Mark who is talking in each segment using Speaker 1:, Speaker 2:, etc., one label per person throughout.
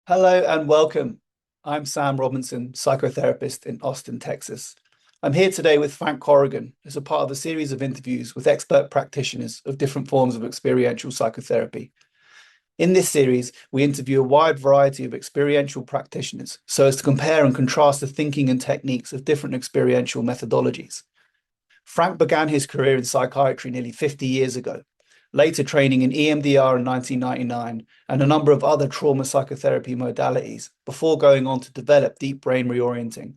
Speaker 1: Hello and welcome. I'm Sam Robinson, psychotherapist in Austin, Texas. I'm here today with Frank Corrigan as a part of a series of interviews with expert practitioners of different forms of experiential psychotherapy. In this series, we interview a wide variety of experiential practitioners so as to compare and contrast the thinking and techniques of different experiential methodologies. Frank began his career in psychiatry nearly 50 years ago, later training in EMDR in 1999 and a number of other trauma psychotherapy modalities before going on to develop deep brain reorienting.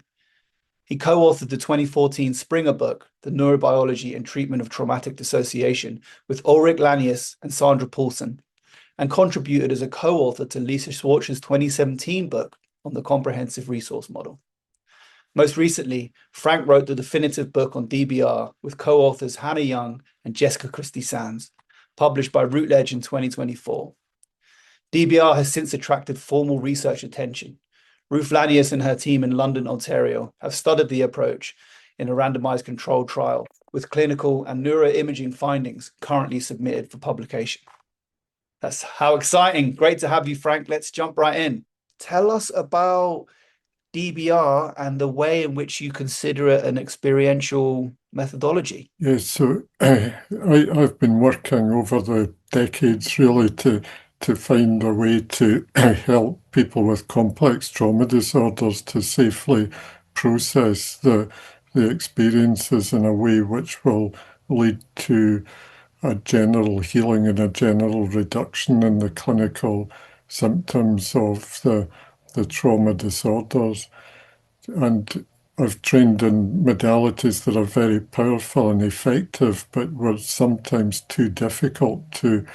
Speaker 1: He co-authored the 2014 Springer book, The Neurobiology and Treatment of Traumatic Dissociation, with Ulrich Lanius and Sandra Paulson, and contributed as a co-author to Lisa Schwartz's 2017 book on the comprehensive resource model. Most recently, Frank wrote the definitive book on DBR with co-authors Hannah Young and Jessica Christie Sands, published by Routledge in 2024. DBR has since attracted formal research attention. Ruth Lanius and her team in London, Ontario, have studied the approach in a randomized controlled trial with clinical and neuroimaging findings currently submitted for publication. That's how exciting. Great to have you, Frank. Let's jump right in. Tell us about DBR and the way in which you consider it an experiential methodology.
Speaker 2: Yes, so I've been working over the decades really to find a way to help people with complex trauma disorders to safely process the experiences in a way which will lead to a general healing and a general reduction in the clinical symptoms of the trauma disorders. And I've trained in modalities that are very powerful and effective, but were sometimes too difficult to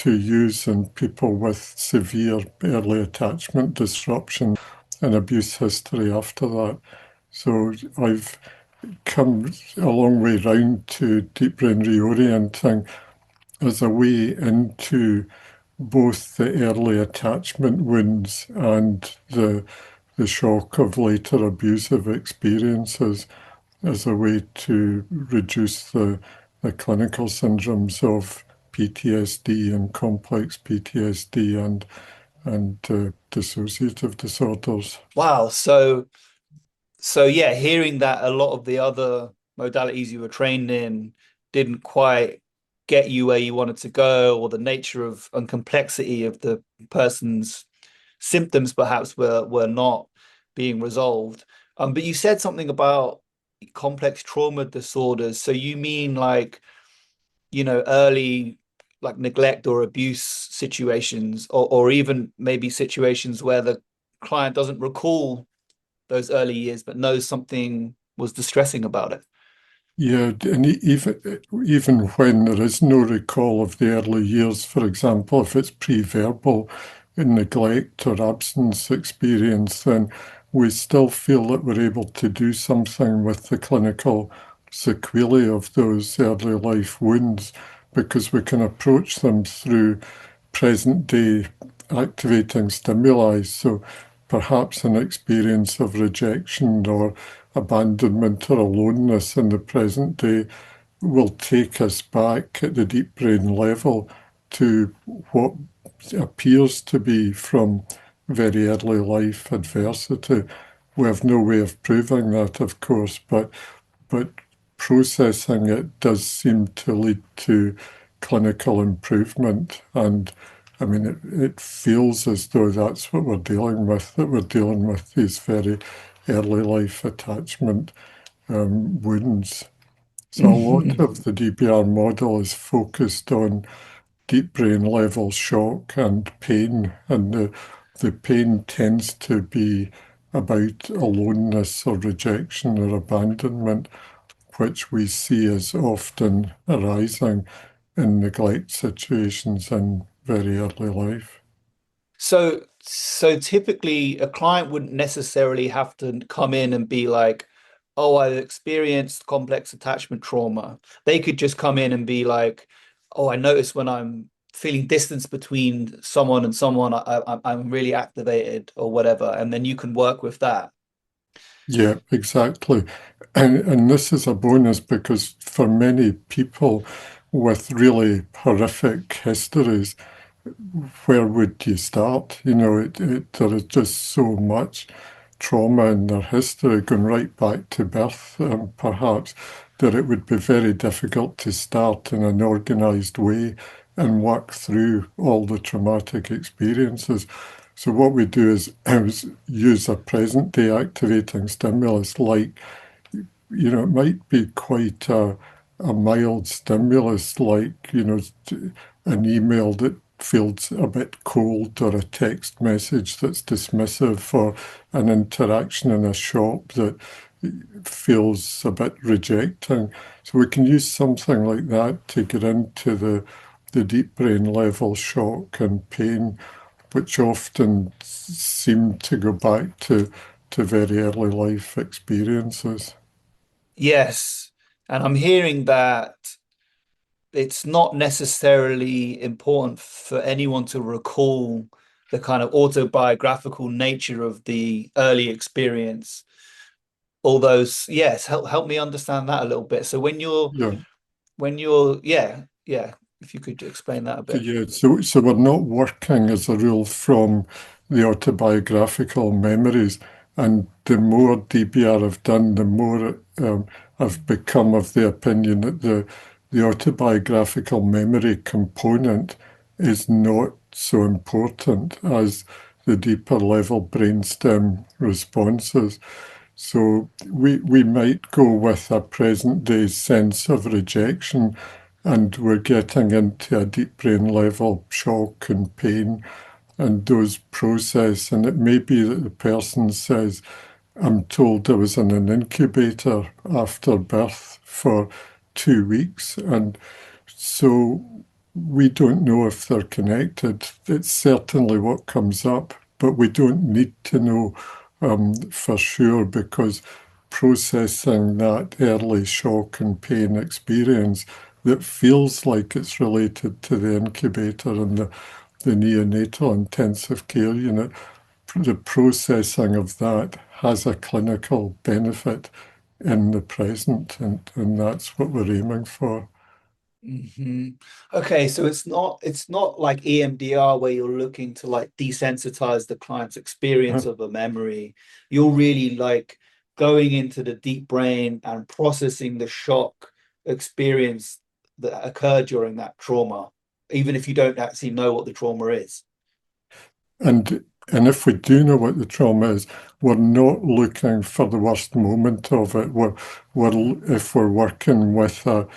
Speaker 2: use in people with severe early attachment disruption and abuse history after that. So I've come a long way round to deep brain reorienting as a way into both the early attachment wounds and the shock of later abusive experiences as a way to reduce the clinical syndromes of PTSD and complex PTSD and dissociative disorders.
Speaker 1: Wow. So yeah, hearing that a lot of the other modalities you were trained in didn't quite get you where you wanted to go, or the nature of and complexity of the person's symptoms perhaps were not being resolved. But you said something about complex trauma disorders. So you mean like, early like neglect or abuse situations, or even maybe situations where the client doesn't recall those early years, but knows something was distressing about it.
Speaker 2: Yeah, and even when there is no recall of the early years, for example, if it's pre-verbal neglect or absence experience, then we still feel that we're able to do something with the clinical sequelae of those early life wounds because we can approach them through present day activating stimuli. So perhaps an experience of rejection or abandonment or aloneness in the present day will take us back at the deep brain level to what appears to be from very early life adversity. We have no way of proving that, of course, but processing it does seem to lead to clinical improvement. And I mean, it feels as though that's what we're dealing with, that we're dealing with these very early life attachment wounds. So a lot of the DBR model is focused on deep brain level shock and pain, and the pain tends to be about aloneness or rejection or abandonment, which we see as often arising in neglect situations in very early life.
Speaker 1: So typically a client wouldn't necessarily have to come in and be like, oh, I experienced complex attachment trauma. They could just come in and be like, oh, I notice when I'm feeling distance between someone and someone, I'm really activated or whatever. And then you can work with that.
Speaker 2: Yeah, exactly. And this is a bonus because for many people with really horrific histories, where would you start? You know, there is just so much trauma in their history going right back to birth, perhaps, that it would be very difficult to start in an organized way and work through all the traumatic experiences. So what we do is use a present day activating stimulus like, it might be quite a mild stimulus, like, an email that feels a bit cold, or a text message that's dismissive, or an interaction in a shop that feels a bit rejecting. So we can use something like that to get into the deep brain level shock and pain, which often seem to go back to very early life experiences.
Speaker 1: Yes. And I'm hearing that it's not necessarily important for anyone to recall the kind of autobiographical nature of the early experience. Although, yes, help me understand that a little bit. So
Speaker 2: Yeah.
Speaker 1: yeah, if you could explain that a bit.
Speaker 2: Yeah, so we're not working as a rule from the autobiographical memories, and the more DBR I've done, the more I've become of the opinion that the autobiographical memory component is not so important as the deeper level brainstem responses. So we might go with a present day sense of rejection, and we're getting into a deep brain level shock and pain and those process. And it may be that the person says, I'm told I was in an incubator after birth for 2 weeks. And so we don't know if they're connected. It's certainly what comes up, but we don't need to know for sure, because processing that early shock and pain experience that feels like it's related to the incubator and the neonatal intensive care unit, the processing of that has a clinical benefit in the present, and that's what we're aiming for.
Speaker 1: Hmm. Okay, so it's not like EMDR where you're looking to like desensitize the client's experience of a memory. You're really like going into the deep brain and processing the shock experience that occurred during that trauma, even if you don't actually know what the trauma is.
Speaker 2: And if we do know what the trauma is, we're not looking for the worst moment of it. If we're working with a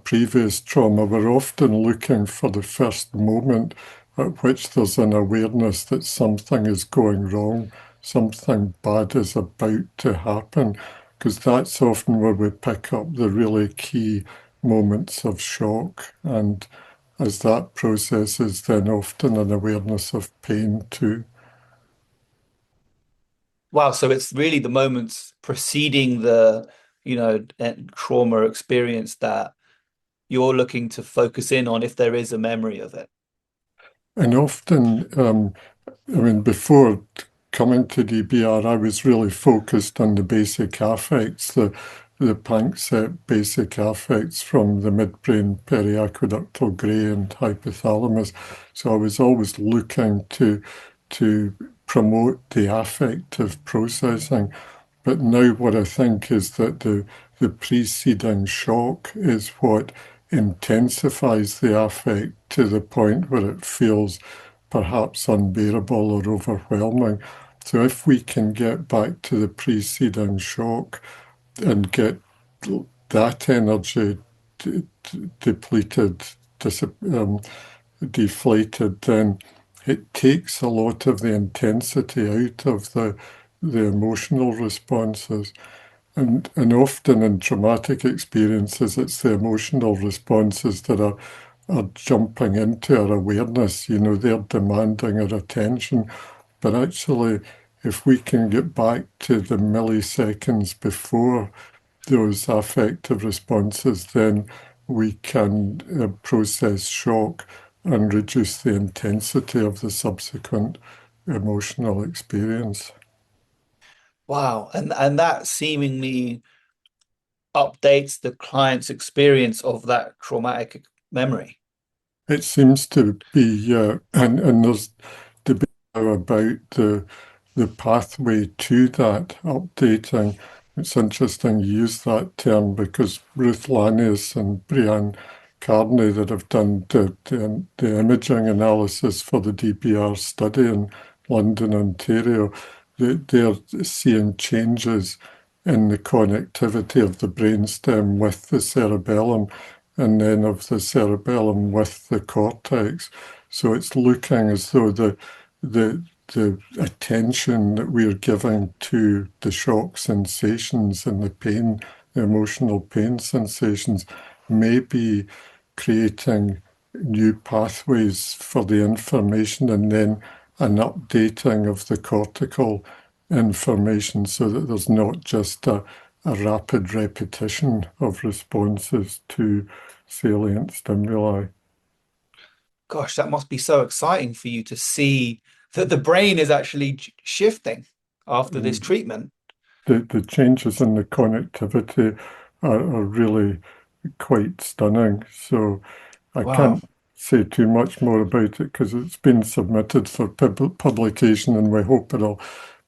Speaker 2: previous trauma, we're often looking for the first moment at which there's an awareness that something is going wrong, something bad is about to happen, because that's often where we pick up the really key moments of shock. And as that processes, then often an awareness of pain too.
Speaker 1: Wow, so it's really the moments preceding trauma experience that you're looking to focus in on if there is a memory of it.
Speaker 2: And often, I mean, before coming to DBR, I was really focused on the basic affects, the Panksepp basic affects from the midbrain periaqueductal gray and hypothalamus. So I was always looking to promote the affective processing. But now what I think is that the preceding shock is what intensifies the affect to the point where it feels perhaps unbearable or overwhelming. So if we can get back to the preceding shock and get that energy depleted, deflated, then it takes a lot of the intensity out of the emotional responses. And often in traumatic experiences, it's the emotional responses that are jumping into our awareness. They're demanding our attention. But actually, if we can get back to the milliseconds before those affective responses, then we can process shock and reduce the intensity of the subsequent emotional experience.
Speaker 1: Wow. And that seemingly updates the client's experience of that traumatic memory.
Speaker 2: it seems to be, and there's debate now about the pathway to that updating. It's interesting you use that term because Ruth Lanius and Brianne Carney that have done the imaging analysis for the DBR study in London, Ontario, they're seeing changes in the connectivity of the brainstem with the cerebellum and then of the cerebellum with the cortex. So it's looking as though the the attention that we're giving to the shock sensations and the pain, the emotional pain sensations, may be creating new pathways for the information and then an updating of the cortical information so that there's not just a rapid repetition of responses to salient stimuli.
Speaker 1: Gosh, that must be so exciting for you to see that the brain is actually shifting after this
Speaker 2: Mm.
Speaker 1: treatment.
Speaker 2: The changes in the connectivity are really quite stunning. So I
Speaker 1: Wow.
Speaker 2: can't say too much more about it because it's been submitted for publication and we hope it'll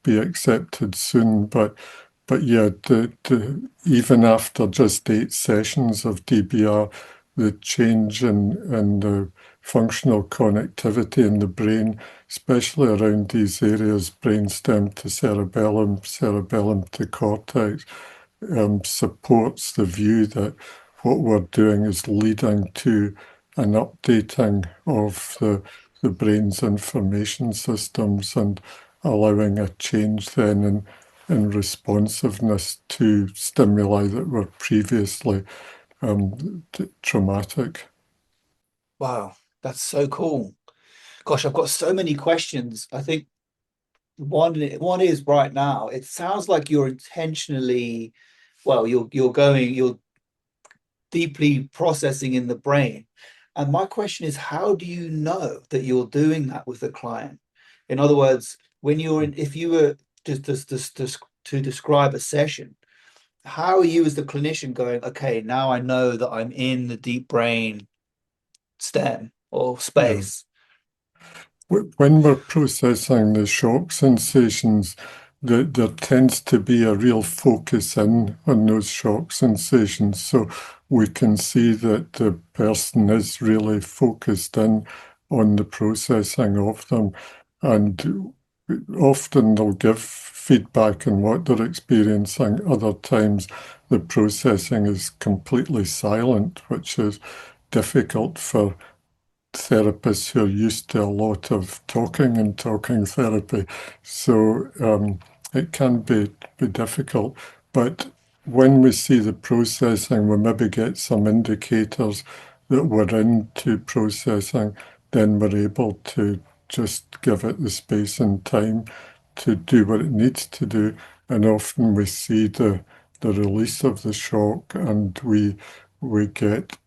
Speaker 2: be accepted soon. But yeah, even after just 8 sessions of DBR, the change in the functional connectivity in the brain, especially around these areas, brainstem to cerebellum, cerebellum to cortex, supports the view that what we're doing is leading to an updating of the brain's information systems and allowing a change then in responsiveness to stimuli that were previously traumatic.
Speaker 1: Wow. That's so cool. Gosh, I've got so many questions. I think one is right now, it sounds like you're intentionally, well, you're deeply processing in the brain. And my question is, how do you know that you're doing that with the client? In other words, when you're in, if you were to describe a session, how are you as the clinician going, okay, now I know that I'm in the deep brain stem or
Speaker 2: Yeah.
Speaker 1: space?
Speaker 2: When we're processing the shock sensations, there tends to be a real focus in on those shock sensations. So we can see that the person is really focused in on the processing of them. And often they'll give feedback on what they're experiencing. Other times the processing is completely silent, which is difficult for therapists who are used to a lot of talking and talking therapy. So it can be difficult. But when we see the processing, we maybe get some indicators that we're into processing, then we're able to just give it the space and time to do what it needs to do. And often we see the release of the shock and we get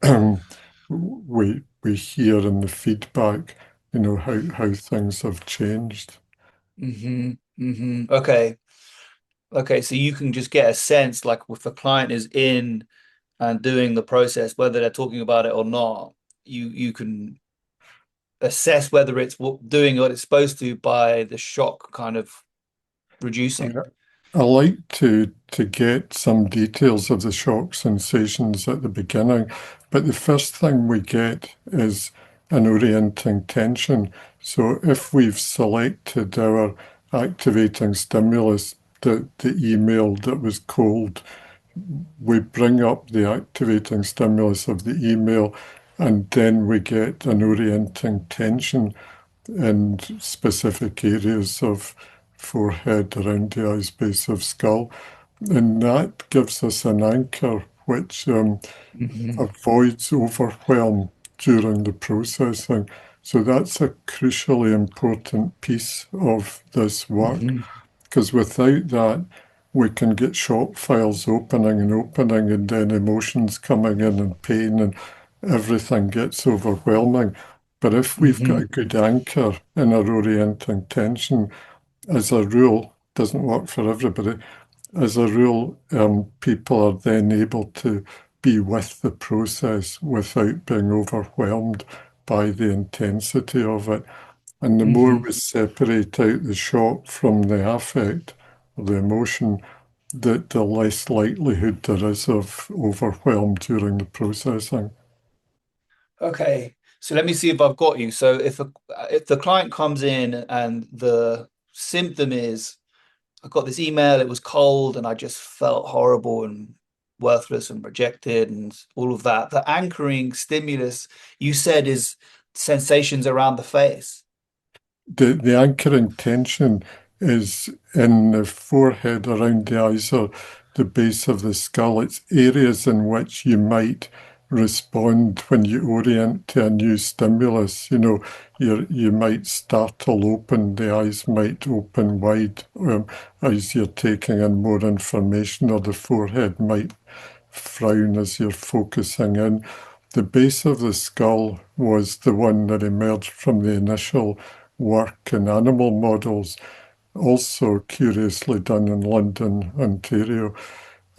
Speaker 2: we hear in the feedback, how things have changed.
Speaker 1: Okay. Okay. So you can just get a sense, like if the client is in and doing the process, whether they're talking about it or not, you can assess whether it's doing what it's supposed to by the shock kind of reducing.
Speaker 2: Yeah. I like to get some details of the shock sensations at the beginning, but the first thing we get is an orienting tension. So if we've selected our activating stimulus, the email that was cold, we bring up the activating stimulus of the email, and then we get an orienting tension in specific areas of forehead, around the eyes, base of skull. And that gives us an anchor which
Speaker 1: Hmm.
Speaker 2: avoids overwhelm during the processing. So that's a crucially important piece of this work
Speaker 1: Hmm.
Speaker 2: because without that, we can get shock files opening, and then emotions coming in and pain, and everything gets overwhelming. But if we've got
Speaker 1: Hmm.
Speaker 2: a good anchor in our orienting tension, as a rule, doesn't work for everybody, as a rule, people are then able to be with the process without being overwhelmed by the intensity of it. And the more
Speaker 1: Hmm.
Speaker 2: we separate out the shock from the affect or the emotion, the less likelihood there is of overwhelm during the processing.
Speaker 1: Okay, so let me see if I've got you. So if the client comes in and the symptom is I got this email, it was cold, and I just felt horrible and worthless and rejected and all of that. The anchoring stimulus you said is sensations around the face.
Speaker 2: The anchoring tension is in the forehead, around the eyes, or the base of the skull. It's areas in which you might respond when you orient to a new stimulus. You might startle open, the eyes might open wide as you're taking in more information, or the forehead might frown as you're focusing in. The base of the skull was the one that emerged from the initial work in animal models, also curiously done in London, Ontario.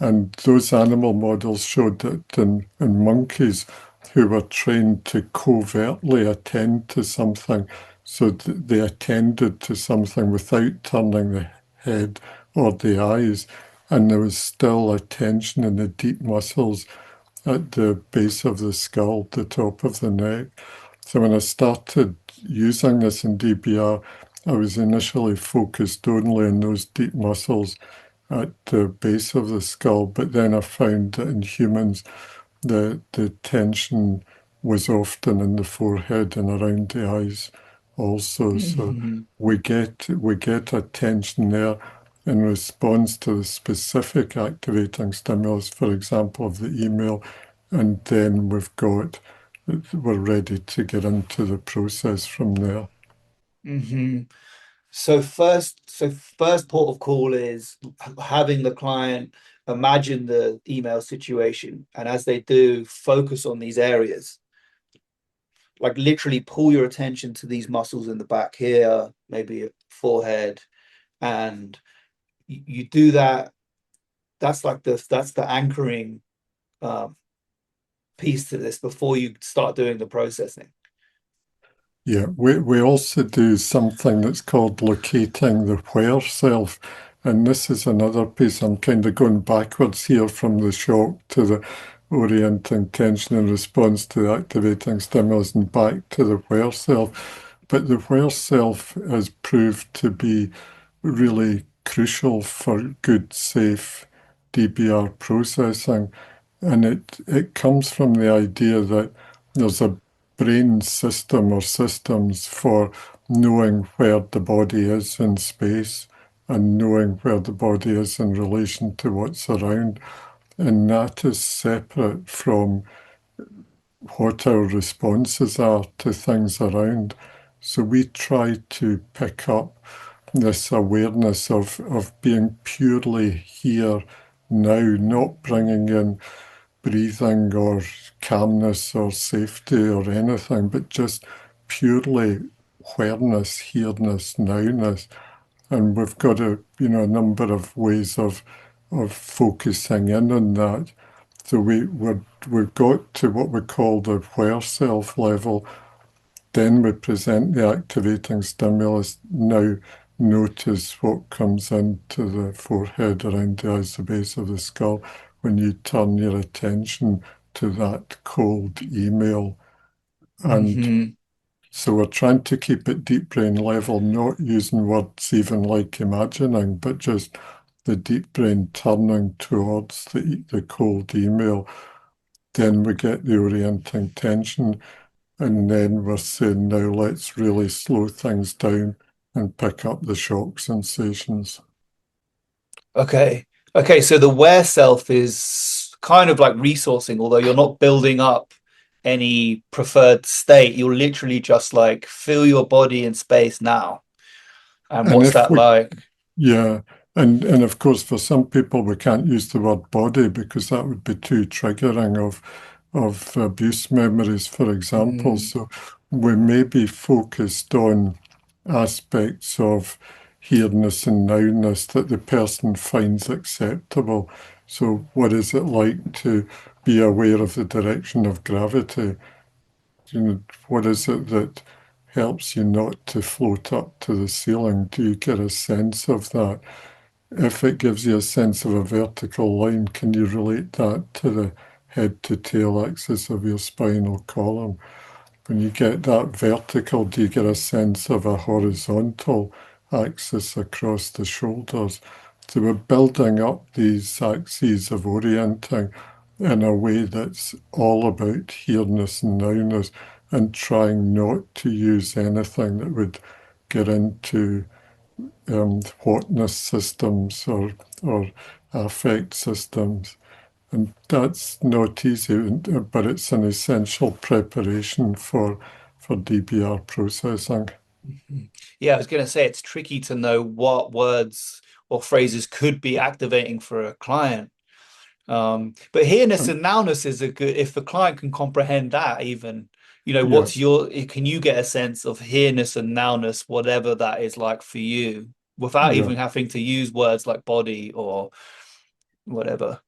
Speaker 2: And those animal models showed that in monkeys who were trained to covertly attend to something, so they attended to something without turning the head or the eyes, and there was still a tension in the deep muscles at the base of the skull, the top of the neck. So when I started using this in DBR, I was initially focused only on those deep muscles at the base of the skull, but then I found that in humans, the tension was often in the forehead and around the eyes also. So
Speaker 1: Mhm.
Speaker 2: we get a tension there in response to the specific activating stimulus, for example, of the email, and then we're ready to get into the process from there.
Speaker 1: Hmm. So first port of call is having the client imagine the email situation, and as they do, focus on these areas. Like literally pull your attention to these muscles in the back here, maybe forehead, and you do that. That's the anchoring um, piece to this before you start doing the processing.
Speaker 2: Yeah, we also do something that's called locating the where self. And this is another piece. I'm kind of going backwards here from the shock to the orienting tension in response to the activating stimulus and back to the where self. But the where self has proved to be really crucial for good, safe DBR processing. And it comes from the idea that there's a brain system or systems for knowing where the body is in space and knowing where the body is in relation to what's around. And that is separate from what our responses are to things around. So we try to pick up this awareness of being purely here now, not bringing in breathing or calmness or safety or anything, but just purely awareness, here-ness, now-ness. And we've got a number of ways of focusing in on that. So we've got to what we call the where self level. Then we present the activating stimulus. Now notice what comes into the forehead, around the eyes, the base of the skull, when you turn your attention to that cold email. And
Speaker 1: Hmm.
Speaker 2: so we're trying to keep it deep brain level, not using words even like imagining, but just the deep brain turning towards the cold email. Then we get the orienting tension, and then we're saying, now let's really slow things down and pick up the shock sensations.
Speaker 1: Okay. Okay. So the where self is kind of like resourcing, although you're not building up any preferred state. You're literally just like feel your body in space now. And
Speaker 2: And
Speaker 1: what's
Speaker 2: if
Speaker 1: that
Speaker 2: we
Speaker 1: like?
Speaker 2: Yeah, and of course, for some people, we can't use the word body because that would be too triggering of abuse memories, for example.
Speaker 1: Mm,
Speaker 2: So we may be focused on aspects of here-ness and now-ness that the person finds acceptable. So what is it like to be aware of the direction of gravity? what is it that helps you not to float up to the ceiling? Do you get a sense of that? If it gives you a sense of a vertical line, can you relate that to the head to tail axis of your spinal column? When you get that vertical, do you get a sense of a horizontal axis across the shoulders? So we're building up these axes of orienting in a way that's all about here-ness and now-ness, and trying not to use anything that would get into whatness systems or affect systems. And that's not easy, but it's an essential preparation for DBR processing.
Speaker 1: Mhm. Yeah, I was going to say it's tricky to know what words or phrases could be activating for a client. But here-ness
Speaker 2: And
Speaker 1: and now-ness is a good, if the client can comprehend that even,
Speaker 2: yeah,
Speaker 1: what's can you get a sense of here-ness and now-ness, whatever that is like for you, without
Speaker 2: yeah.
Speaker 1: even having to use words like body or whatever.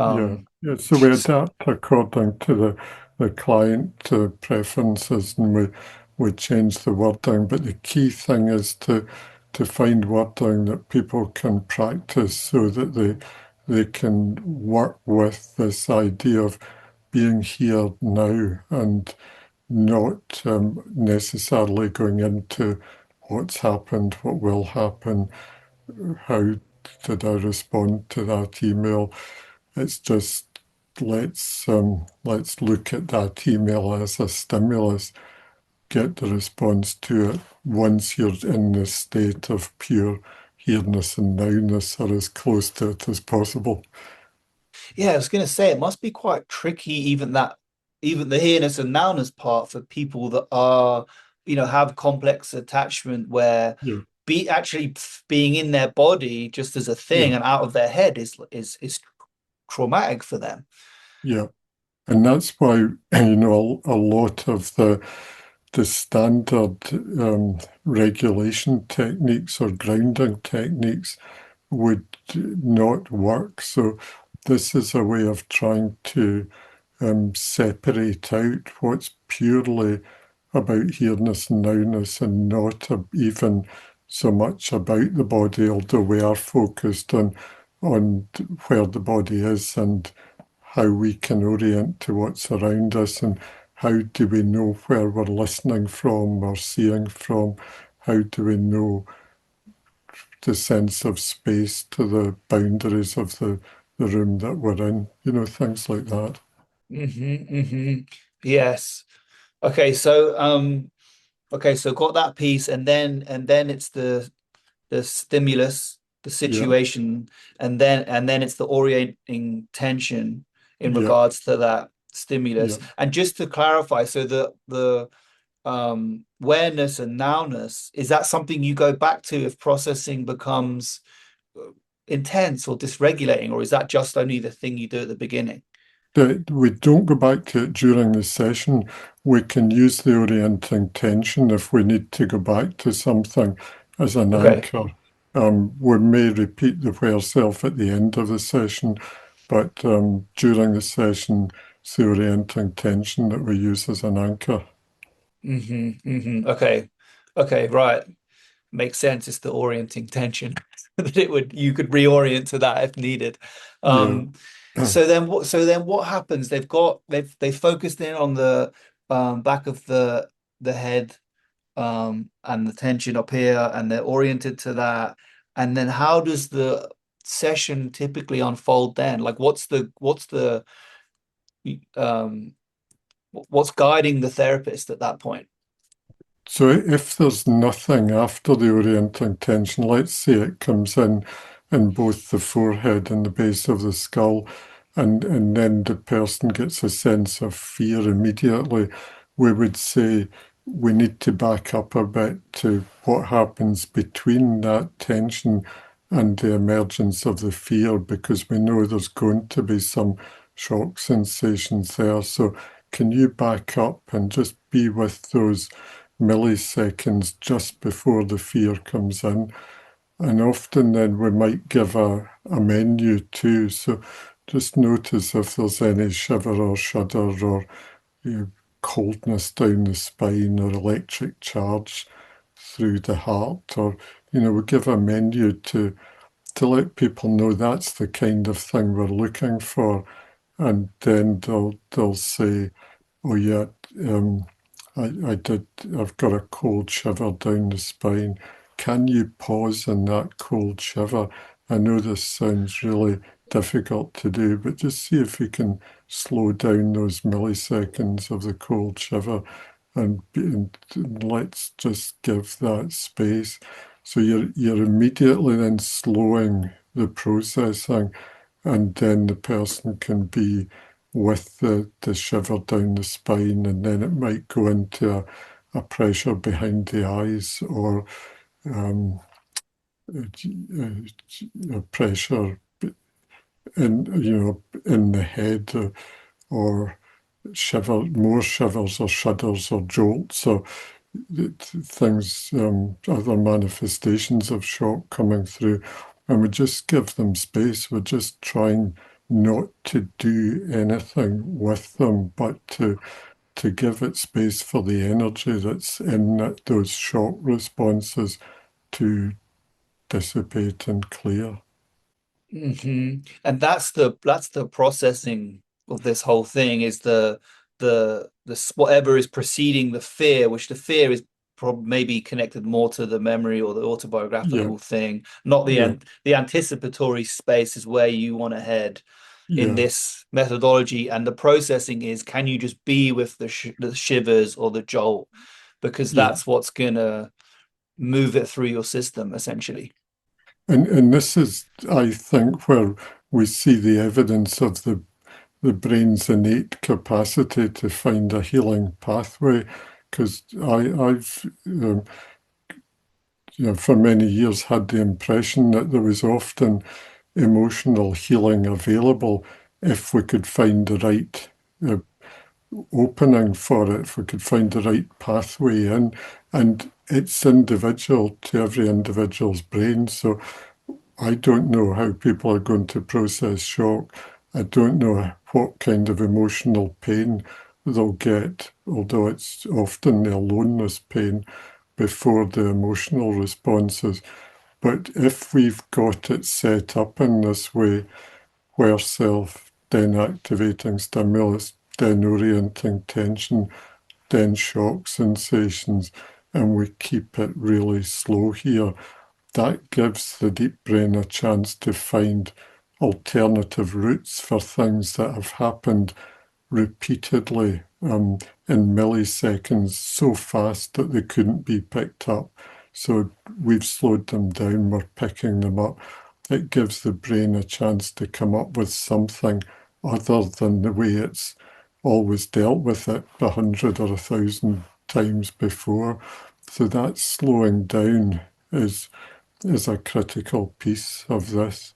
Speaker 2: Yeah,
Speaker 1: Um,
Speaker 2: yeah. So we adapt according to the client preferences, and we change the wording. But the key thing is to find wording that people can practice, so that they can work with this idea of being here now, and not necessarily going into what's happened, what will happen, how did I respond to that email. It's just let's look at that email as a stimulus, get the response to it once you're in the state of pure here-ness and now-ness, or as close to it as possible.
Speaker 1: Yeah, I was going to say it must be quite tricky, even the here-ness and now-ness part for people that are, have complex attachment where
Speaker 2: Yeah,
Speaker 1: being in their body just as a
Speaker 2: yeah,
Speaker 1: thing and out of their head is traumatic for them.
Speaker 2: yeah. And that's why, a lot of the standard regulation techniques or grounding techniques would not work. So this is a way of trying to separate out what's purely about here-ness and now-ness, and not even so much about the body, although we are focused on where the body is and how we can orient to what's around us, and how do we know where we're listening from or seeing from, how do we know the sense of space to the boundaries of the room that we're in, things like that.
Speaker 1: Yes. Okay, so got that piece, and then it's the stimulus, the
Speaker 2: Yeah,
Speaker 1: situation, and then it's the orienting tension in
Speaker 2: yeah,
Speaker 1: regards to that
Speaker 2: yeah.
Speaker 1: stimulus. And just to clarify, so the awareness and nowness, is that something you go back to if processing becomes intense or dysregulating, or is that just only the thing you do at the beginning?
Speaker 2: We don't go back to it during the session. We can use the orienting tension if we need to go back to something as an
Speaker 1: Okay.
Speaker 2: anchor. We may repeat the where self at the end of the session, but during the session, it's the orienting tension that we use as an anchor.
Speaker 1: Okay. Okay, right. Makes sense. It's the orienting tension that you could reorient to that if needed.
Speaker 2: Yeah.
Speaker 1: Um, so then what happens? They've focused in on the back of the head and the tension up here, and they're oriented to that. And then how does the session typically unfold then? Like um what's guiding the therapist at that point?
Speaker 2: So if there's nothing after the orienting tension, let's say it comes in both the forehead and the base of the skull, and then the person gets a sense of fear immediately, we would say we need to back up a bit to what happens between that tension and the emergence of the fear, because we know there's going to be some shock sensations there. So can you back up and just be with those milliseconds just before the fear comes in? And often then we might give a menu too. So just notice if there's any shiver or shudder or you coldness down the spine or electric charge through the heart, or we give a menu to let people know that's the kind of thing we're looking for, and then they'll say, "Oh yeah, um, I've got a cold shiver down the spine. Can you pause in that cold shiver? I know this sounds really difficult to do, but just see if you can slow down those milliseconds of the cold shiver and let's just give that space." So you're immediately then slowing the processing, and then the person can be with the shiver down the spine, and then it might go into a pressure behind the eyes, or um, a pressure in the head, or more shivers or shudders or jolts, or things, other manifestations of shock coming through. And we just give them space. We're just trying not to do anything with them, but to give it space for the energy that's in those shock responses to dissipate and clear.
Speaker 1: And that's the processing of this whole thing is the whatever is preceding the fear, which the fear is probably maybe connected more to the memory or the
Speaker 2: Yeah,
Speaker 1: autobiographical thing, not
Speaker 2: yeah,
Speaker 1: the anticipatory space is where you want to head in
Speaker 2: yeah,
Speaker 1: this methodology, and the processing is can you just be with the shivers or the jolt, because
Speaker 2: yeah.
Speaker 1: that's what's gonna move it through your system essentially.
Speaker 2: And this is, I think, where we see the evidence of the brain's innate capacity to find a healing pathway. Because I've, for many years had the impression that there was often emotional healing available if we could find the right uh, opening for it, if we could find the right pathway in. And it's individual to every individual's brain. So I don't know how people are going to process shock. I don't know what kind of emotional pain they'll get, although it's often the aloneness pain before the emotional responses. But if we've got it set up in this way, where self, then activating stimulus, then orienting tension, then shock sensations, and we keep it really slow here, that gives the deep brain a chance to find alternative routes for things that have happened repeatedly, in milliseconds, so fast that they couldn't be picked up. So we've slowed them down, we're picking them up. It gives the brain a chance to come up with something other than the way it's always dealt with it 100 or 1,000 times before. So that slowing down is a critical piece of this,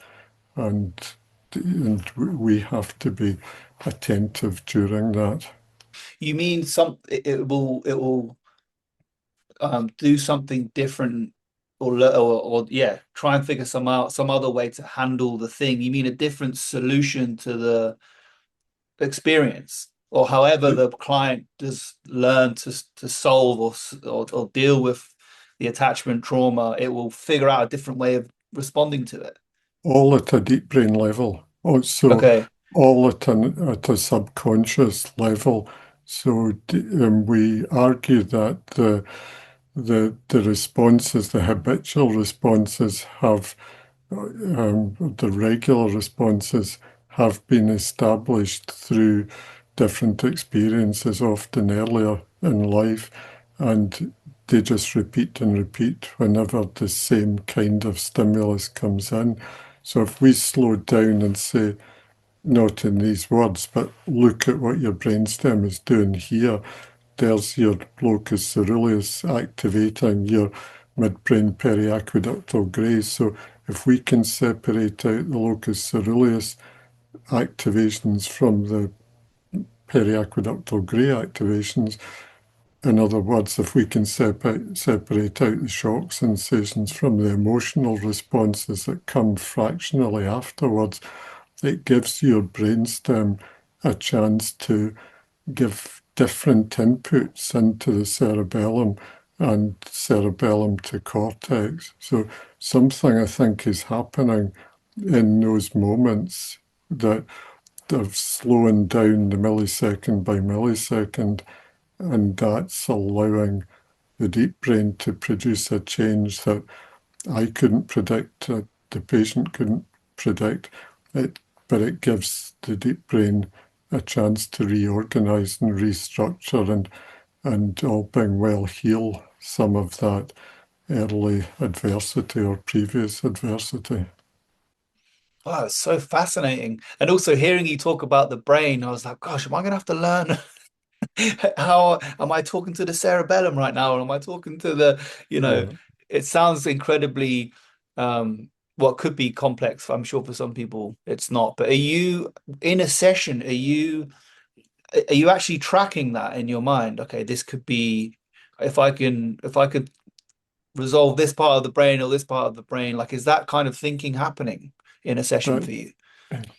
Speaker 2: and we have to be attentive during that.
Speaker 1: You mean it will do something different, or yeah, try and figure some other way to handle the thing. You mean a different solution to the experience, or however the client does learn to solve or deal with the attachment trauma, it will figure out a different way of responding to it.
Speaker 2: All at a deep brain level, also
Speaker 1: Okay.
Speaker 2: all at a subconscious level. So we argue that the responses, the habitual responses, have the regular responses have been established through different experiences, often earlier in life, and they just repeat and repeat whenever the same kind of stimulus comes in. So if we slow down and say, not in these words, but look at what your brainstem is doing here. There's your locus ceruleus activating your midbrain periaqueductal grays. So if we can separate out the locus ceruleus activations from the periaqueductal gray activations, in other words, if we can separate out the shock sensations from the emotional responses that come fractionally afterwards, it gives your brainstem a chance to give different inputs into the cerebellum and cerebellum to cortex. So something I think is happening in those moments that they're slowing down the millisecond by millisecond, and that's allowing the deep brain to produce a change that I couldn't predict, the patient couldn't predict it, but it gives the deep brain a chance to reorganize and restructure and all being well heal some of that early adversity or previous adversity.
Speaker 1: Wow, it's so fascinating. And also hearing you talk about the brain, I was like, gosh, am I going to have to learn how am I talking to the cerebellum right now? Or am I talking to
Speaker 2: Yeah,
Speaker 1: it sounds incredibly what could be complex. I'm sure for some people it's not. But are you in a session, are you actually tracking that in your mind? Okay, this could be if I could resolve this part of the brain or this part of the brain, like is that kind of thinking happening in a session
Speaker 2: that
Speaker 1: for you?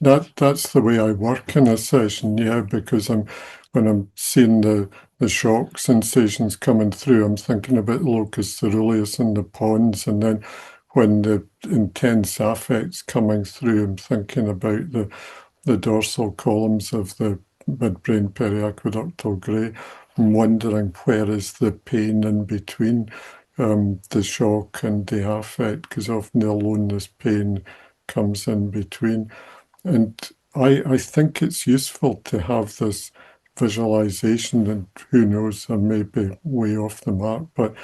Speaker 2: that's the way I work in a session, yeah, because when I'm seeing the shock sensations coming through, I'm thinking about locus ceruleus and the pons, and then when the intense affect's coming through, I'm thinking about the dorsal columns of the midbrain periaqueductal gray. I'm wondering where is the pain in between the shock and the affect, because often the aloneness pain comes in between. And I think it's useful to have this visualization, and who knows, I may be way off the mark, but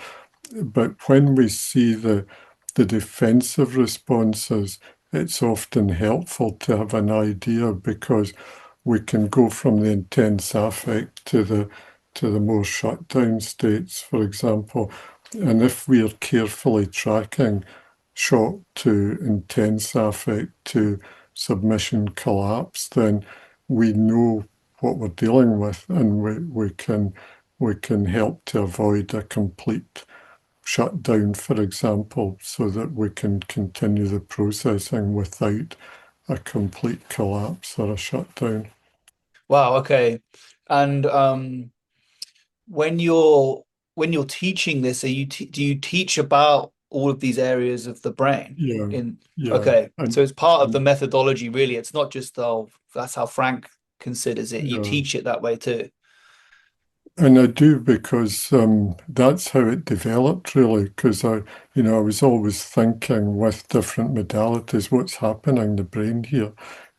Speaker 2: when we see the defensive responses, it's often helpful to have an idea because we can go from the intense affect to the more shutdown states, for example. And if we are carefully tracking shock to intense affect to submission collapse, then we know what we're dealing with, and we can help to avoid a complete shutdown, for example, so that we can continue the processing without a complete collapse or a shutdown.
Speaker 1: Wow, okay. And when you're when you're teaching this, do you teach about all of these areas of the brain
Speaker 2: Yeah,
Speaker 1: in
Speaker 2: yeah,
Speaker 1: okay. So it's part of the
Speaker 2: and
Speaker 1: methodology, really. It's not just oh, that's how Frank considers it. You
Speaker 2: yeah.
Speaker 1: teach it that way too.
Speaker 2: And I do because that's how it developed, really. Because I was always thinking with different modalities, what's happening in the brain here?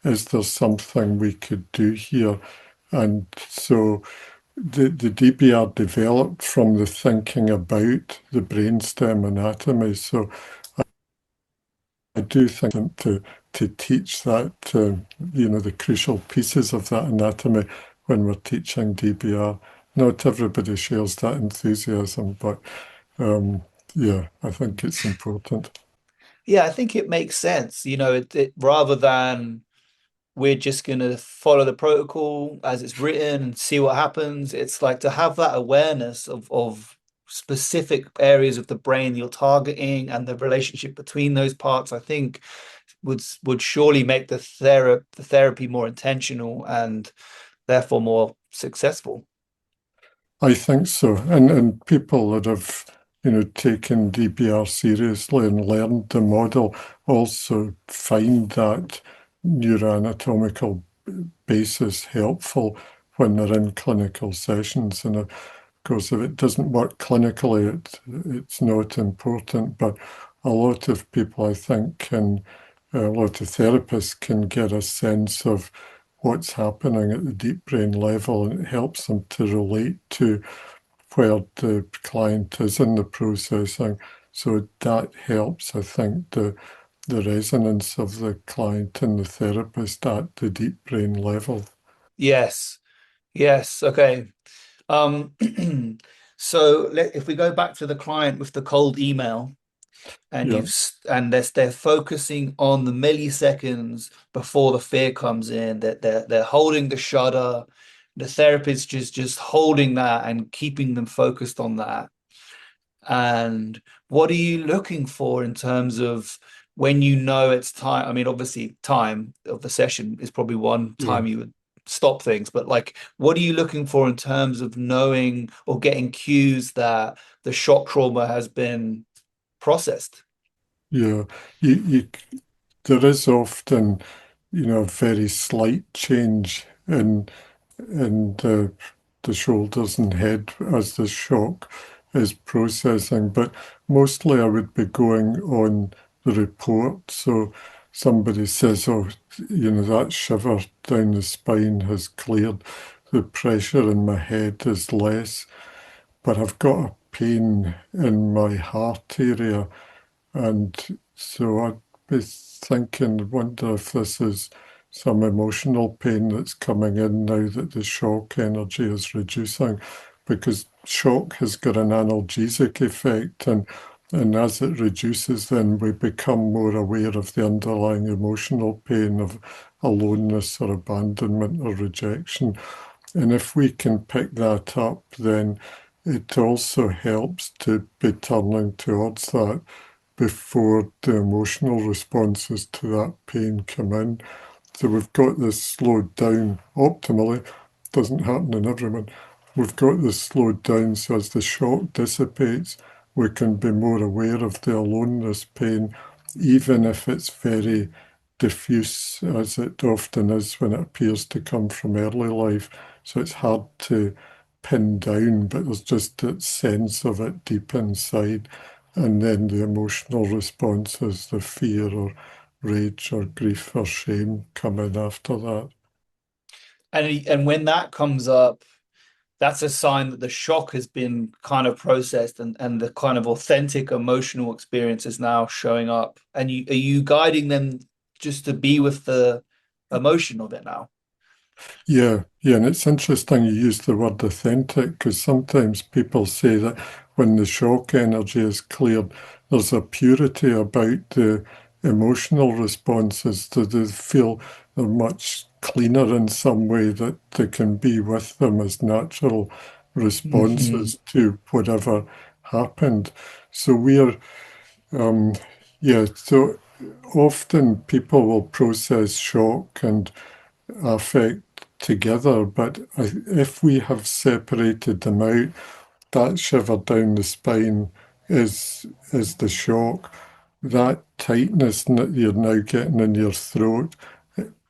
Speaker 2: Is there something we could do here? And so the DBR developed from the thinking about the brainstem anatomy. So I do think to teach that, the crucial pieces of that anatomy when we're teaching DBR. Not everybody shares that enthusiasm, but yeah, I think it's important.
Speaker 1: Yeah, I think it makes sense. Rather than we're just going to follow the protocol as it's written and see what happens. It's like to have that awareness of specific areas of the brain you're targeting and the relationship between those parts, I think would surely make the therapy more intentional and therefore more successful.
Speaker 2: I think so. And people that have, taken DBR seriously and learned the model also find that neuroanatomical basis helpful when they're in clinical sessions. And of course, if it doesn't work clinically, it's not important. But a lot of people, I think, a lot of therapists can get a sense of what's happening at the deep brain level, and it helps them to relate to where the client is in the processing. So that helps, I think, the resonance of the client and the therapist at the deep brain level.
Speaker 1: Yes. Yes. Okay. Um, so if we go back to the client with the cold email, and
Speaker 2: Yeah,
Speaker 1: they're focusing on the milliseconds before the fear comes in, that they're holding the shudder, the therapist just holding that and keeping them focused on that. And what are you looking for in terms of when you know it's time? I mean, obviously time of the session is probably one
Speaker 2: yeah.
Speaker 1: time you would stop things, but like, what are you looking for in terms of knowing or getting cues that the shock trauma has been processed?
Speaker 2: Yeah, you there is often, a very slight change in the shoulders and head as the shock is processing. But mostly I would be going on the report. So somebody says, oh, that shiver down the spine has cleared, the pressure in my head is less, but I've got a pain in my heart area. And so I'd be thinking, wonder if this is some emotional pain that's coming in now that the shock energy is reducing, because shock has got an analgesic effect, and as it reduces, then we become more aware of the underlying emotional pain of aloneness or abandonment or rejection. And if we can pick that up, then it also helps to be turning towards that before the emotional responses to that pain come in. So we've got this slowed down optimally. Doesn't happen in everyone. We've got this slowed down so as the shock dissipates, we can be more aware of the aloneness pain, even if it's very diffuse, as it often is when it appears to come from early life. So it's hard to pin down, but there's just that sense of it deep inside. And then the emotional responses, the fear or rage or grief or shame come in after that.
Speaker 1: And when that comes up, that's a sign that the shock has been kind of processed, and the kind of authentic emotional experience is now showing up. And are you guiding them just to be with the emotion of it now?
Speaker 2: Yeah, yeah, and it's interesting you use the word authentic because sometimes people say that when the shock energy is cleared, there's a purity about the emotional responses that they feel they're much cleaner in some way, that they can be with them as natural
Speaker 1: Hmm.
Speaker 2: responses to whatever happened. So um, yeah, so often people will process shock and affect together, but if we have separated them out, that shiver down the spine is the shock. That tightness that you're now getting in your throat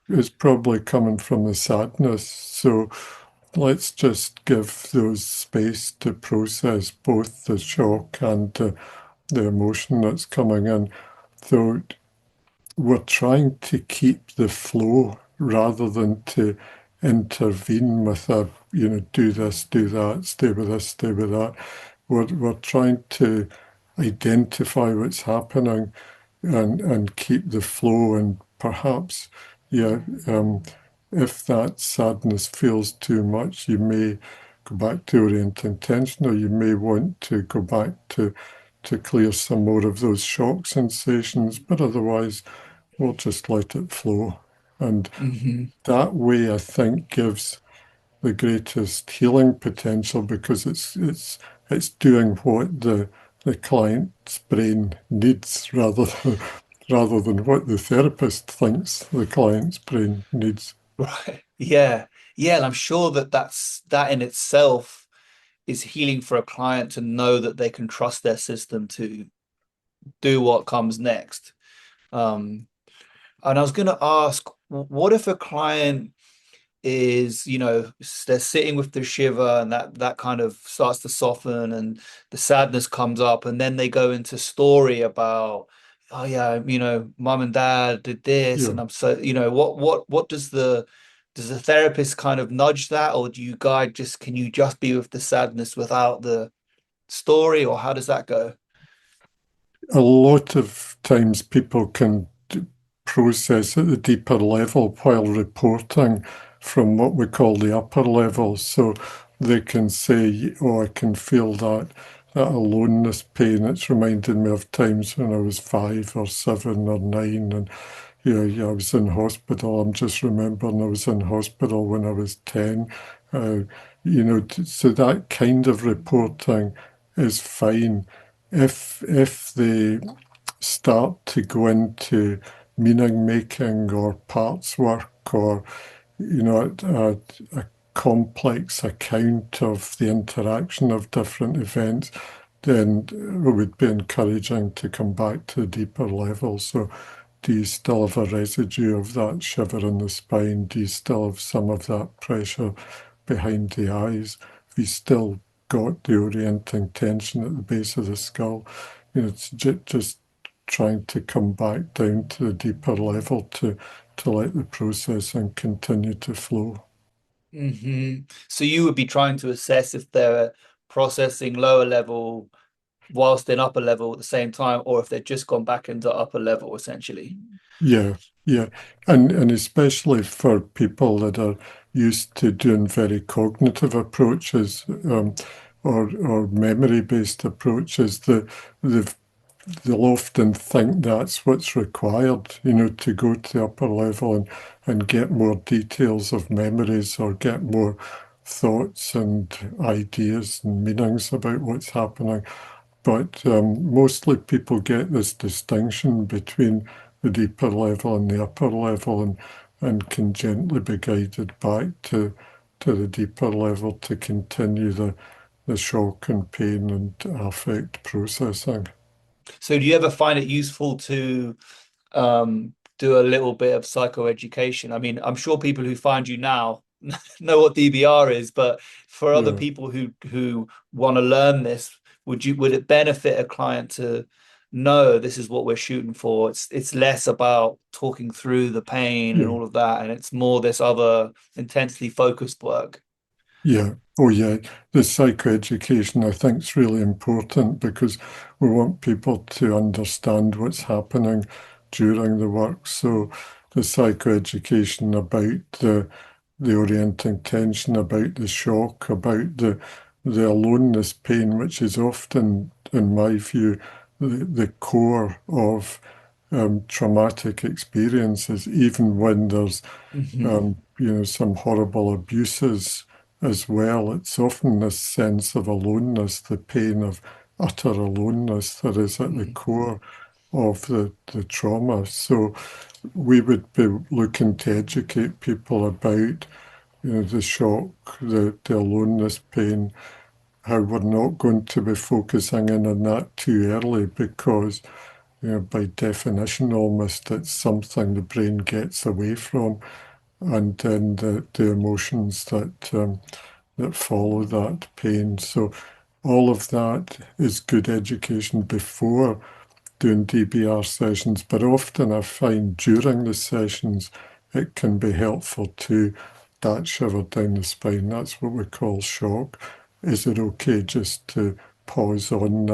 Speaker 2: is probably coming from the sadness. So let's just give those space to process both the shock and the emotion that's coming in. So we're trying to keep the flow rather than to intervene with do this, do that, stay with this, stay with that. We're trying to identify what's happening and keep the flow, and perhaps, yeah, if that sadness feels too much, you may go back to orienting tension, or you may want to go back to clear some more of those shock sensations, but otherwise we'll just let it flow. And
Speaker 1: Hmm.
Speaker 2: that way, I think, gives the greatest healing potential because it's doing what the client's brain needs rather than what the therapist thinks the client's brain needs.
Speaker 1: Right. Yeah. Yeah. And I'm sure that that in itself is healing for a client to know that they can trust their system to do what comes next. Um, and I was going to ask, what if a client is, they're sitting with the shiver and that kind of starts to soften and the sadness comes up, and then they go into story about, oh yeah, mom and dad did this,
Speaker 2: Yeah.
Speaker 1: and I'm so, what does the therapist kind of nudge that, or do you guide just can you just be with the sadness without the story, or how does that go?
Speaker 2: A lot of times people can process at the deeper level while reporting from what we call the upper level. So they can say, oh, I can feel that aloneness pain. It's reminded me of times when I was 5 or 7 or 9 and yeah, I was in hospital. I'm just remembering I was in hospital when I was 10. Uh, so that kind of reporting is fine. If they start to go into meaning making or parts work or a complex account of the interaction of different events, then it would be encouraging to come back to the deeper level. So, do you still have a residue of that shiver in the spine? Do you still have some of that pressure behind the eyes? Have you still got the orienting tension at the base of the skull? It's just trying to come back down to the deeper level to let the processing continue to flow.
Speaker 1: So you would be trying to assess if they're processing lower level whilst in upper level at the same time, or if they've just gone back into upper level, essentially.
Speaker 2: Yeah, yeah. And especially for people that are used to doing very cognitive approaches, or memory-based approaches, they've they'll often think that's what's required, to go to the upper level and get more details of memories or get more thoughts and ideas and meanings about what's happening. But mostly people get this distinction between the deeper level and the upper level, and can gently be guided back to the deeper level to continue the shock and pain and affect processing.
Speaker 1: So do you ever find it useful to do a little bit of psychoeducation? I mean, I'm sure people who find you now know what DBR is, but for other
Speaker 2: Yeah,
Speaker 1: people who want to learn this, would it benefit a client to know this is what we're shooting for? It's less about talking through the pain and
Speaker 2: yeah.
Speaker 1: all of that, and it's more this other intensely focused work.
Speaker 2: Yeah. Oh, yeah. The psychoeducation, I think, is really important because we want people to understand what's happening during the work. So the psychoeducation about the orienting tension, about the shock, about the aloneness pain, which is often, in my view, the core of traumatic experiences, even when there's
Speaker 1: Hmm.
Speaker 2: some horrible abuses as well. It's often this sense of aloneness, the pain of utter aloneness that is at the core of the trauma. So we would be looking to educate people about, the shock, the aloneness pain, how we're not going to be focusing in on that too early because, by definition almost, it's something the brain gets away from, and then the emotions that follow that pain. So all of that is good education before doing DBR sessions, but often I find during the sessions it can be helpful to that shiver down the spine. That's what we call shock. Is it okay just to pause on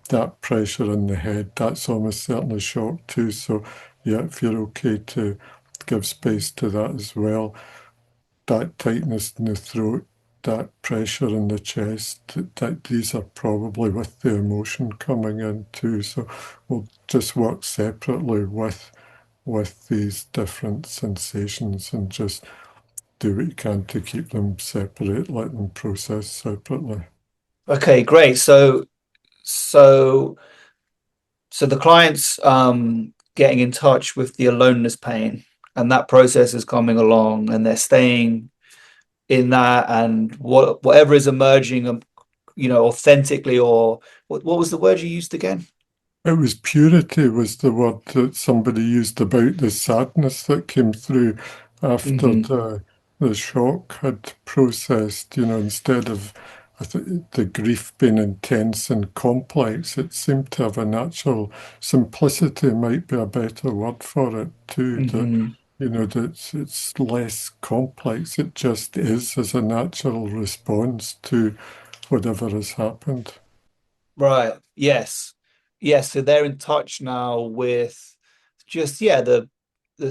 Speaker 2: that pressure in the head? That's almost certainly shock too. So yeah, if you're okay to give space to that as well, that tightness in the throat, that pressure in the chest, that these are probably with the emotion coming in too. So we'll just work separately with these different sensations and just do what you can to keep them separate, let them process separately.
Speaker 1: Okay, great. So so the client's getting in touch with the aloneness pain, and that process is coming along, and they're staying in that, and whatever is emerging, authentically, or what was the word you used again?
Speaker 2: It was purity was the word that somebody used about the sadness that came through after
Speaker 1: Hmm.
Speaker 2: the shock had processed, instead of the grief being intense and complex, it seemed to have a natural simplicity might be a better word for it too, that
Speaker 1: Hmm.
Speaker 2: that it's less complex. It just is as a natural response to whatever has happened.
Speaker 1: Right. Yes. Yes. So they're in touch now with just, yeah, the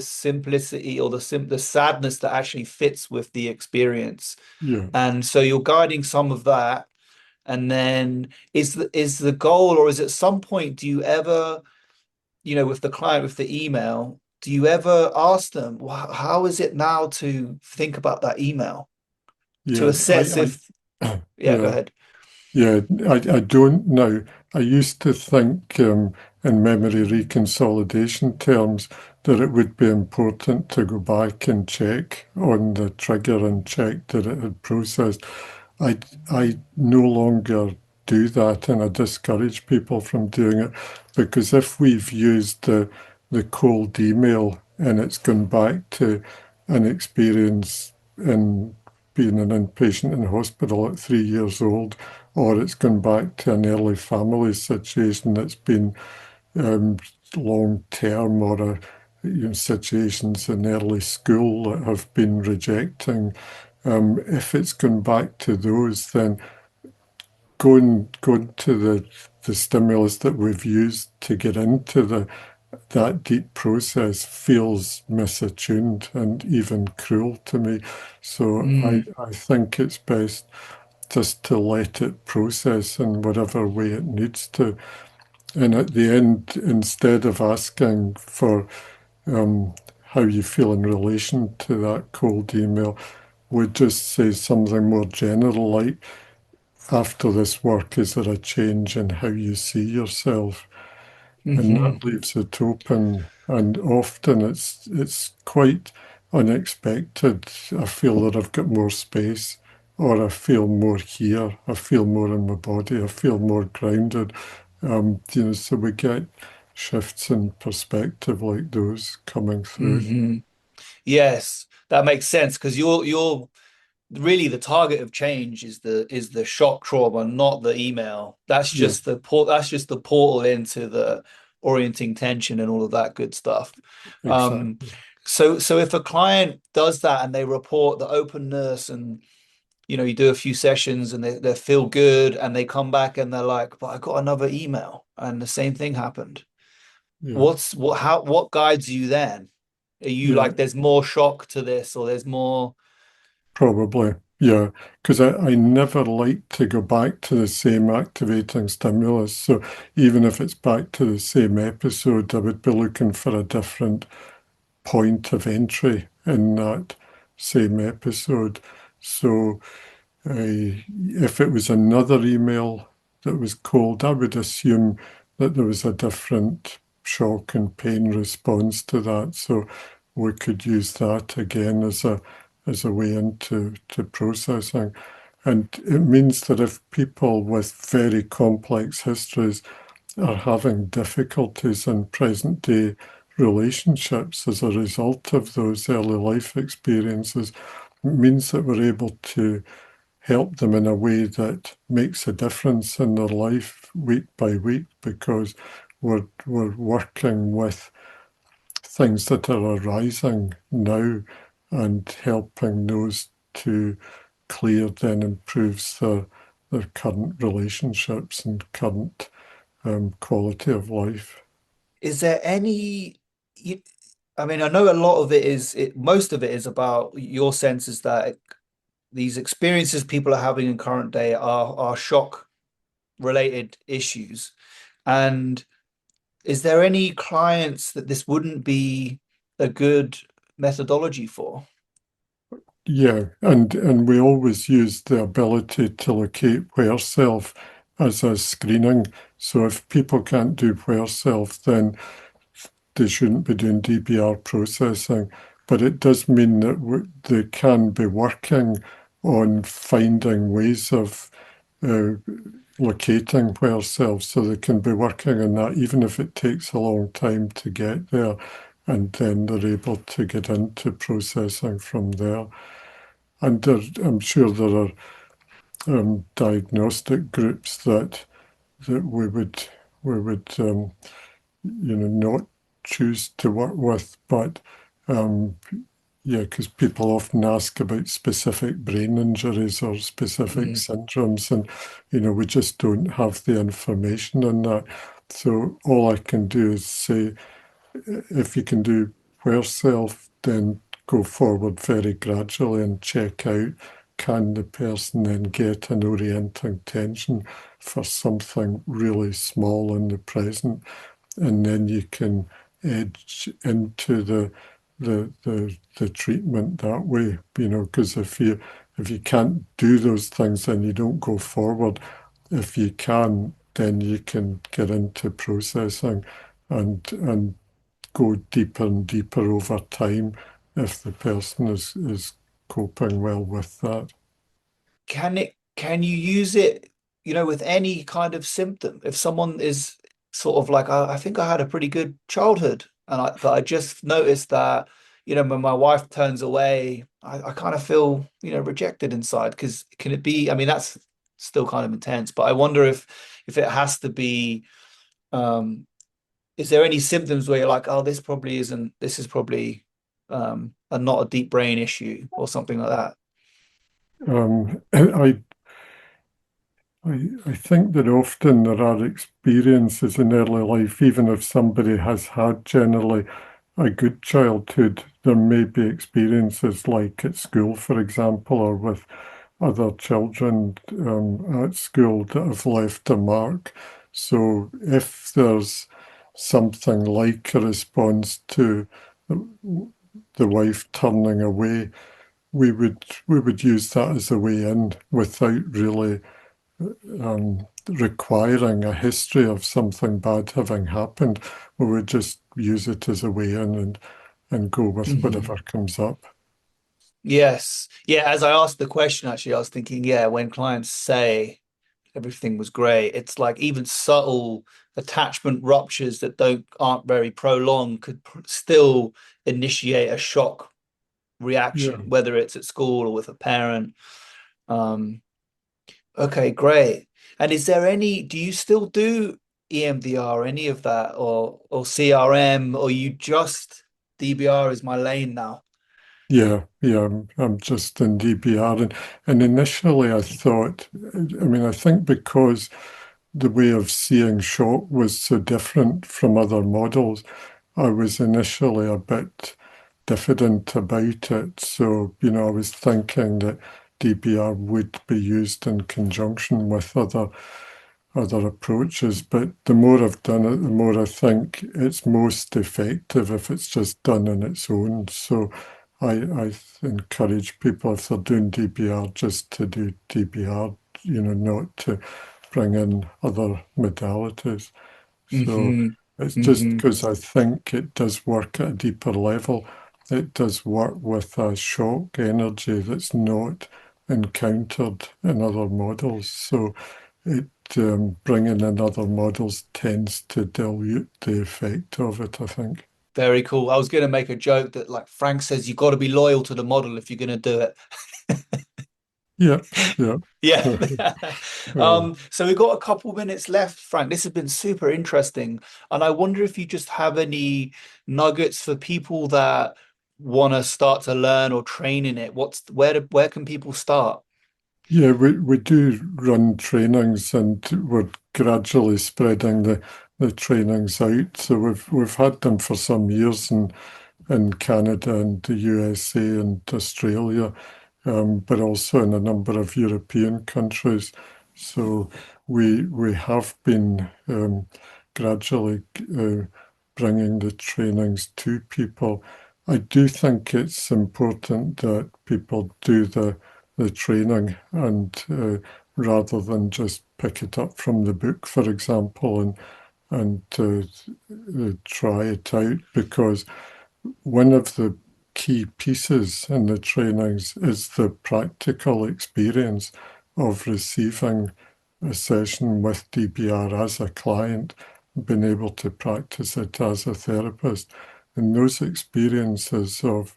Speaker 1: simplicity, or the sadness that actually fits with the experience.
Speaker 2: Yeah.
Speaker 1: And so you're guiding some of that. And then is the goal, or is at some point, do you ever, with the client, with the email, do you ever ask them, how is it now to think about that email, to
Speaker 2: Yeah,
Speaker 1: assess if, yeah, go
Speaker 2: yeah,
Speaker 1: ahead.
Speaker 2: Yeah, I don't now. I used to think in memory reconsolidation terms that it would be important to go back and check on the trigger and check that it had processed. I, I no longer do that, and I discourage people from doing it because if we've used the cold email and it's gone back to an experience in being an inpatient in hospital at 3 years old, or it's gone back to an early family situation that's been um, long term, or situations in early school that have been rejecting. If it's gone back to those, then going to the stimulus that we've used to get into that deep process feels misattuned and even cruel to me. So
Speaker 1: Mm,
Speaker 2: I think it's best just to let it process in whatever way it needs to. And at the end, instead of asking for how you feel in relation to that cold email, we just say something more general like, after this work, is there a change in how you see yourself? And
Speaker 1: hmm
Speaker 2: that leaves it open. And often it's quite unexpected. I feel that I've got more space, or I feel more here. I feel more in my body. I feel more grounded. So we get shifts in perspective like those coming through.
Speaker 1: hmm Yes, that makes sense because you're really the target of change is the shock trauma, not the email.
Speaker 2: Yeah,
Speaker 1: That's just the portal into the orienting tension and all of that good stuff. Um,
Speaker 2: exactly.
Speaker 1: so if a client does that and they report the openness and you do a few sessions and they feel good and they come back and they're like, but I got another email and the same thing happened.
Speaker 2: Yeah,
Speaker 1: What guides you then? Are you
Speaker 2: yeah.
Speaker 1: like there's more shock to this or there's more
Speaker 2: Probably, yeah, because I never like to go back to the same activating stimulus. So even if it's back to the same episode, I would be looking for a different point of entry in that same episode. So if it was another email that was cold, I would assume that there was a different shock and pain response to that. So we could use that again as a way into to processing. And it means that if people with very complex histories are having difficulties in present day relationships as a result of those early life experiences, it means that we're able to help them in a way that makes a difference in their life week by week, because we're working with things that are arising now and helping those to clear then improves their current relationships and current quality of life.
Speaker 1: is there any you, I mean, I know a lot of most of it is about your sense is that these experiences people are having in current day are shock related issues. And is there any clients that this wouldn't be a good methodology for?
Speaker 2: Yeah, and we always use the ability to locate where self as a screening. So if people can't do where self, then they shouldn't be doing DBR processing. But it does mean that they can be working on finding ways of uh, locating where self, so they can be working on that, even if it takes a long time to get there. And then they're able to get into processing from there. And I'm sure there are diagnostic groups that we would not choose to work with, but um, yeah, because people often ask about specific brain injuries or specific
Speaker 1: Mm,
Speaker 2: syndromes, and we just don't have the information on that. So all I can do is say, if you can do where self, then go forward very gradually and check out, can the person then get an orienting tension for something really small in the present, and then you can edge into the treatment that way. Because if you can't do those things, then you don't go forward. if you can, then you can get into processing and go deeper and deeper over time if the person is coping well with that.
Speaker 1: Can you use it, with any kind of symptom? If someone is sort of like, I think I had a pretty good childhood, but I just noticed that, when my wife turns away, I kind of feel, rejected inside. Because can it be, I mean, that's still kind of intense, but I wonder if it has to be, um, is there any symptoms where you're like, oh, this is probably not a deep brain issue or something like that?
Speaker 2: I think that often there are experiences in early life, even if somebody has had generally a good childhood, there may be experiences like at school, for example, or with other children at school that have left a mark. So if there's something like a response to the wife turning away, we would use that as a way in without really requiring a history of something bad having happened. We would just use it as a way in and go with
Speaker 1: Mhm.
Speaker 2: whatever comes up.
Speaker 1: Yes. Yeah, as I asked the question, actually, I was thinking, yeah, when clients say everything was great, it's like even subtle attachment ruptures that don't aren't very prolonged could still initiate a shock
Speaker 2: Yeah.
Speaker 1: reaction, whether it's at school or with a parent. Um, okay, great. And do you still do EMDR, any of that, or CRM, or you just DBR is my lane now?
Speaker 2: Yeah, I'm just in DBR. And initially I thought, I mean, I think because the way of seeing shock was so different from other models, I was initially a bit diffident about it. So, I was thinking that DBR would be used in conjunction with other approaches. But the more I've done it, the more I think it's most effective if it's just done on its own. So I encourage people if they're doing DBR just to do DBR, not to bring in other modalities. So
Speaker 1: Hmm.
Speaker 2: it's just
Speaker 1: Hmm.
Speaker 2: because I think it does work at a deeper level. It does work with a shock energy that's not encountered in other models. So it bringing in other models tends to dilute the effect of it, I think.
Speaker 1: Very cool. I was going to make a joke that, like, Frank says, you got to be loyal to the model if you're going to do it.
Speaker 2: Yep, yep.
Speaker 1: Yeah.
Speaker 2: Uh,
Speaker 1: So we've got a couple minutes left, Frank. This has been super interesting. And I wonder if you just have any nuggets for people that want to start to learn or train in it. Where can people start?
Speaker 2: yeah, we do run trainings and we're gradually spreading the trainings out. So we've had them for some years in Canada and the USA and Australia, but also in a number of European countries. So we have been gradually bringing the trainings to people. I do think it's important that people do the training and rather than just pick it up from the book, for example, and try it out because one of the key pieces in the trainings is the practical experience of receiving a session with DBR as a client, being able to practice it as a therapist. And those experiences of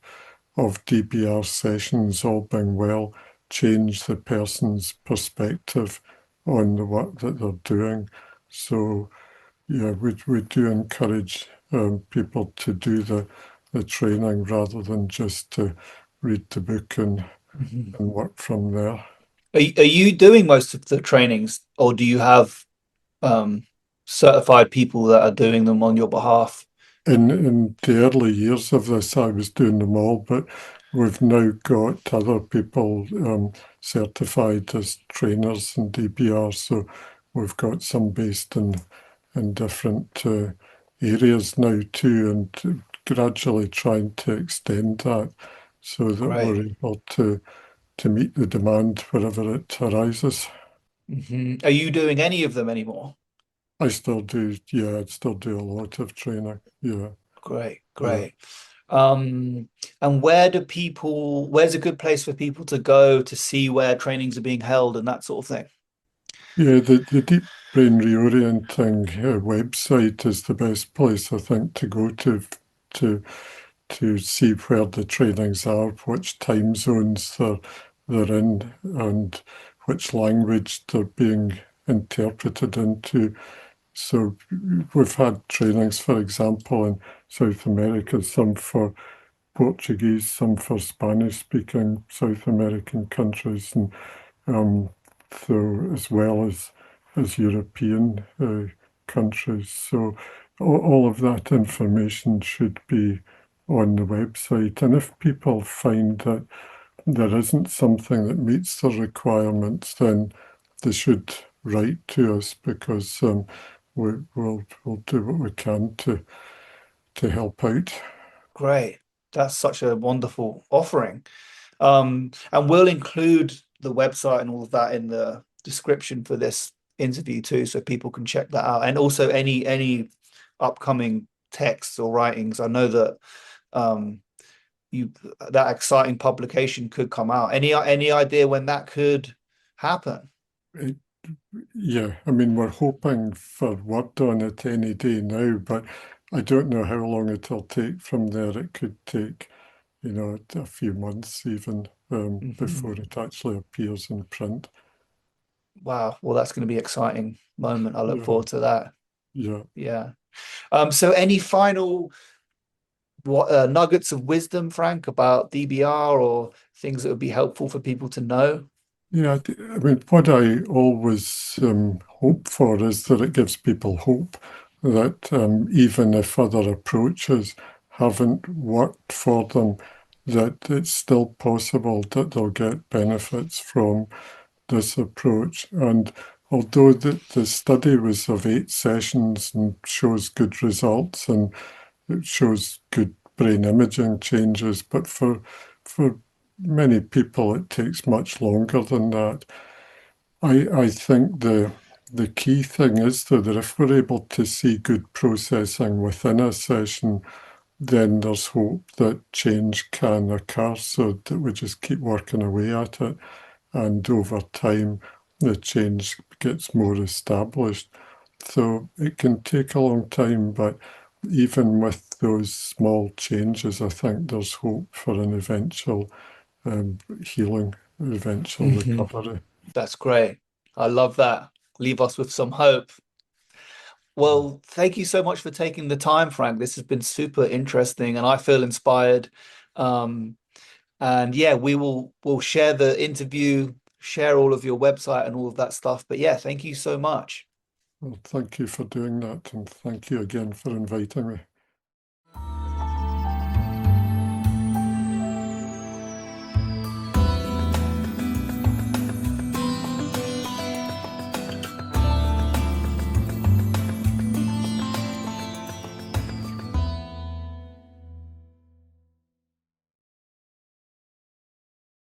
Speaker 2: DBR sessions all being well change the person's perspective on the work that they're doing. So yeah, we do encourage people to do the training rather than just to read the book
Speaker 1: Mhm.
Speaker 2: and work from there.
Speaker 1: Are you doing most of the trainings, or do you have um, certified people that are doing them on your behalf?
Speaker 2: In the early years of this, I was doing them all, but we've now got other people certified as trainers in DBR. So we've got some based in different areas now too, and gradually trying to extend that so that
Speaker 1: Great.
Speaker 2: we're able to meet the demand wherever it arises.
Speaker 1: Are you doing any of them anymore?
Speaker 2: I still do, yeah, I still do a lot of training. Yeah,
Speaker 1: Great,
Speaker 2: yeah.
Speaker 1: great. Um, and where's a good place for people to go to see where trainings are being held and that sort of thing?
Speaker 2: Yeah, the Deep Brain Reorienting website is the best place, I think, to go to to see where the trainings are, which time zones they're in, and which language they're being interpreted into. So we've had trainings, for example, in South America, some for Portuguese, some for Spanish-speaking South American countries, and um, so as well as European countries. So all of that information should be on the website. And if people find that there isn't something that meets the requirements, then they should write to us because we'll do what we can to help out.
Speaker 1: Great. That's such a wonderful offering. And we'll include the website and all of that in the description for this interview too, so people can check that out. And also any upcoming texts or writings. I know that um you that exciting publication could come out. Any idea when that could happen?
Speaker 2: It, yeah, I mean, we're hoping for word on it any day now, but I don't know how long it'll take from there. It could take, a few months even before
Speaker 1: Mhm.
Speaker 2: it actually appears in print.
Speaker 1: Wow. Well, that's going to be an exciting moment. I look
Speaker 2: Yeah,
Speaker 1: forward to that.
Speaker 2: yeah.
Speaker 1: Yeah. So any final nuggets of wisdom, Frank, about DBR or things that would be helpful for people to know?
Speaker 2: Yeah, I mean, what I always hope for is that it gives people hope that even if other approaches haven't worked for them, that it's still possible that they'll get benefits from this approach. And although the study was of 8 sessions and shows good results and it shows good brain imaging changes, but for many people it takes much longer than that. I think the key thing is though that if we're able to see good processing within a session, then there's hope that change can occur so that we just keep working away at it. And over time, the change gets more established. So it can take a long time, but even with those small changes, I think there's hope for an eventual healing, eventual
Speaker 1: Hmm.
Speaker 2: recovery.
Speaker 1: That's great. I love that. Leave us with some hope. Well, thank you so much for taking the time, Frank. This has been super interesting and I feel inspired. Um, and yeah, we'll share the interview, share all of your website and all of that stuff. But yeah, thank you so much.
Speaker 2: Well, thank you for doing that, and thank you again for inviting me.